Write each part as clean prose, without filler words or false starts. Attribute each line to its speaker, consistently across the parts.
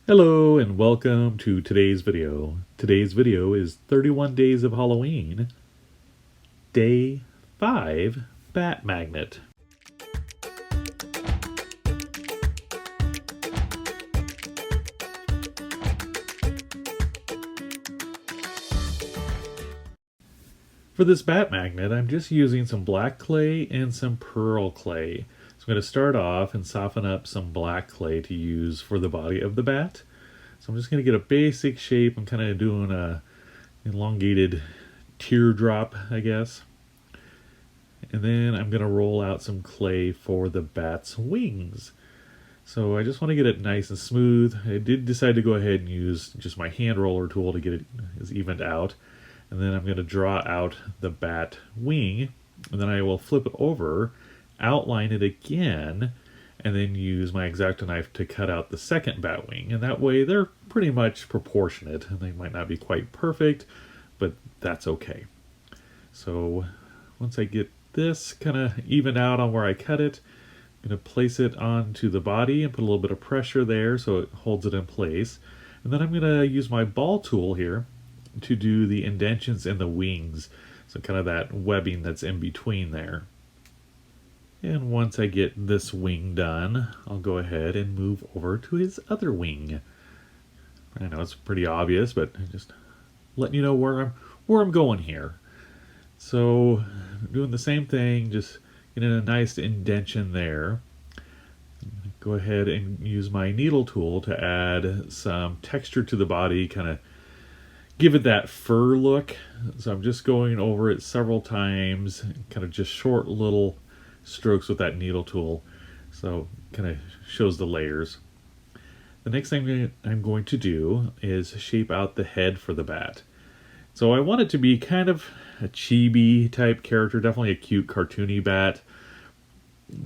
Speaker 1: Hello and welcome to today's video. Today's video is 31 Days of Halloween, Day 5, Bat Magnet. For this bat magnet, I'm just using some black clay and some pearl clay. So I'm going to start off and soften up some black clay to use for the body of the bat. So I'm just going to get a basic shape. I'm kind of doing a elongated teardrop, I guess. And then I'm going to roll out some clay for the bat's wings. So I just want to get it nice and smooth. I did decide to go ahead and use just my hand roller tool to get it as evened out. And then I'm going to draw out the bat wing, and then I will flip it over, outline it again, and then use my X-Acto knife to cut out the second bat wing. And that way they're pretty much proportionate. They might not be quite perfect, but that's okay. So once I get this kind of evened out on where I cut it, I'm going to place it onto the body and put a little bit of pressure there so it holds it in place. And then I'm going to use my ball tool here to do the indentions in the wings, so kind of that webbing that's in between there. And once I get this wing done, I'll go ahead and move over to his other wing. I know it's pretty obvious, but just letting you know where I'm going here. So doing the same thing, just getting a nice indention there. Go ahead and use my needle tool to add some texture to the body, kind of give it that fur look. So I'm just going over it several times, kind of just short little strokes with that needle tool. So kind of shows the layers. The next thing I'm going to do is shape out the head for the bat. So I want it to be kind of a chibi type character, definitely a cute cartoony bat.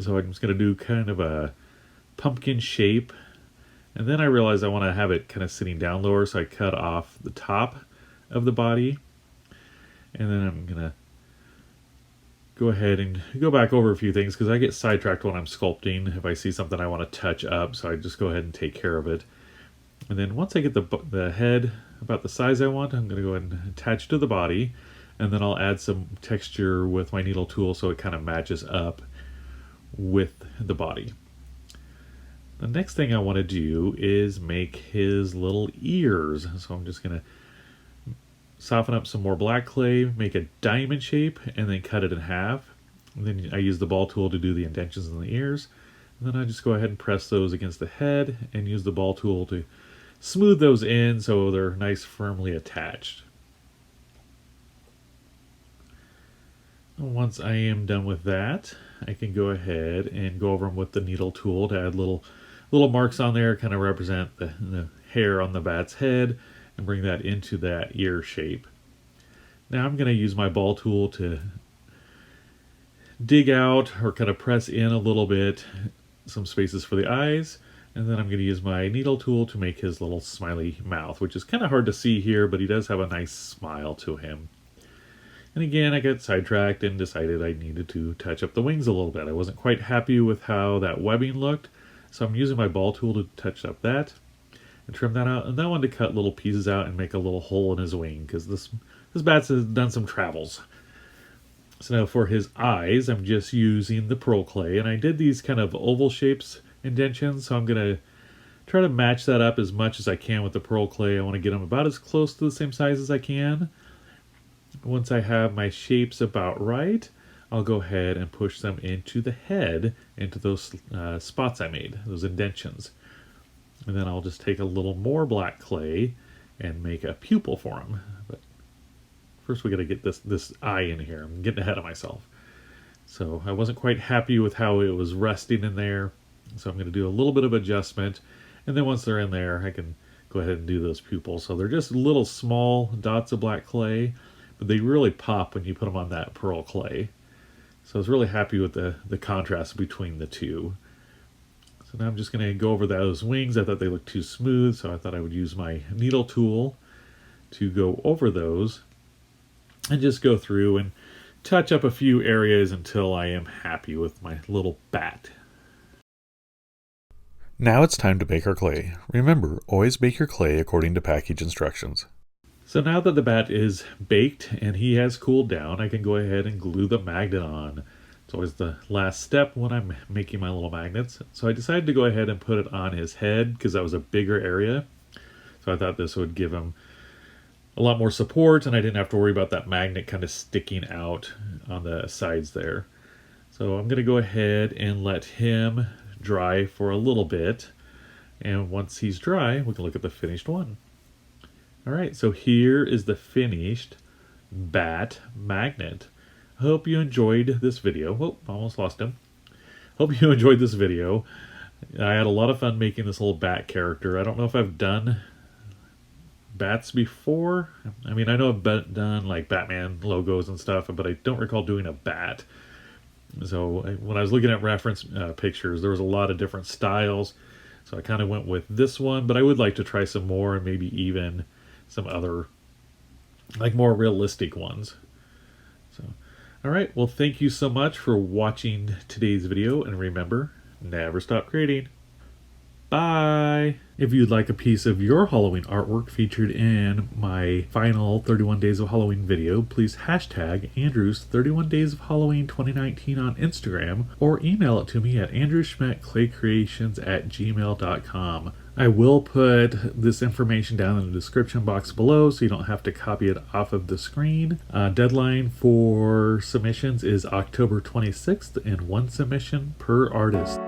Speaker 1: So I'm just going to do kind of a pumpkin shape. And then I realized I want to have it kind of sitting down lower, so I cut off the top of the body. And then I'm going to go ahead and go back over a few things because I get sidetracked when I'm sculpting if I see something I want to touch up, so I just go ahead and take care of it. And then once I get the head about the size I want, I'm going to go ahead and attach to the body, and then I'll add some texture with my needle tool so it kind of matches up with the body. The next thing I want to do is make his little ears. So I'm just going to soften up some more black clay, make a diamond shape, and then cut it in half. And then I use the ball tool to do the indentions in the ears. And then I just go ahead and press those against the head and use the ball tool to smooth those in so they're nice firmly attached. Once I am done with that, I can go ahead and go over them with the needle tool to add little marks on there, kind of represent the hair on the bat's head, and bring that into that ear shape. Now I'm going to use my ball tool to dig out or kind of press in a little bit some spaces for the eyes, and then I'm going to use my needle tool to make his little smiley mouth, which is kind of hard to see here, but he does have a nice smile to him. And again, I got sidetracked and decided I needed to touch up the wings a little bit. I wasn't quite happy with how that webbing looked, so I'm using my ball tool to touch up that and trim that out. And then I wanted to cut little pieces out and make a little hole in his wing because this bat has done some travels. So now for his eyes, I'm just using the pearl clay, and I did these kind of oval shapes indentions, so I'm going to try to match that up as much as I can with the pearl clay. I want to get them about as close to the same size as I can. Once I have my shapes about right, I'll go ahead and push them into the head, into those spots I made, those indentions. And then I'll just take a little more black clay and make a pupil for him. But first we got to get this eye in here. I'm getting ahead of myself. So I wasn't quite happy with how it was resting in there. So I'm going to do a little bit of adjustment. And then once they're in there, I can go ahead and do those pupils. So they're just little small dots of black clay, but they really pop when you put them on that pearl clay. So I was really happy with the contrast between the two. So now I'm just going to go over those wings. I thought they looked too smooth, so I thought I would use my needle tool to go over those and just go through and touch up a few areas until I am happy with my little bat. Now it's time to bake our clay. Remember, always bake your clay according to package instructions. So now that the bat is baked and he has cooled down, I can go ahead and glue the magnet on. It's always the last step when I'm making my little magnets. So I decided to go ahead and put it on his head because that was a bigger area. So I thought this would give him a lot more support and I didn't have to worry about that magnet kind of sticking out on the sides there. So I'm going to go ahead and let him dry for a little bit, and once he's dry we can look at the finished one. Alright, so here is the finished bat magnet. I hope you enjoyed this video. Oh, almost lost him. Hope you enjoyed this video. I had a lot of fun making this little bat character. I don't know if I've done bats before. I mean, I know I've done like Batman logos and stuff, but I don't recall doing a bat. So when I was looking at reference pictures, there was a lot of different styles. So I kind of went with this one, but I would like to try some more and maybe even some other, like more realistic ones. So, all right. Well, thank you so much for watching today's video. And remember, never stop creating. Bye! If you'd like a piece of your Halloween artwork featured in my final 31 Days of Halloween video, please hashtag Andrew's 31 Days of Halloween 2019 on Instagram or email it to me at andrewschmidtclaycreations@gmail.com. I will put this information down in the description box below so you don't have to copy it off of the screen. Deadline for submissions is October 26th and one submission per artist.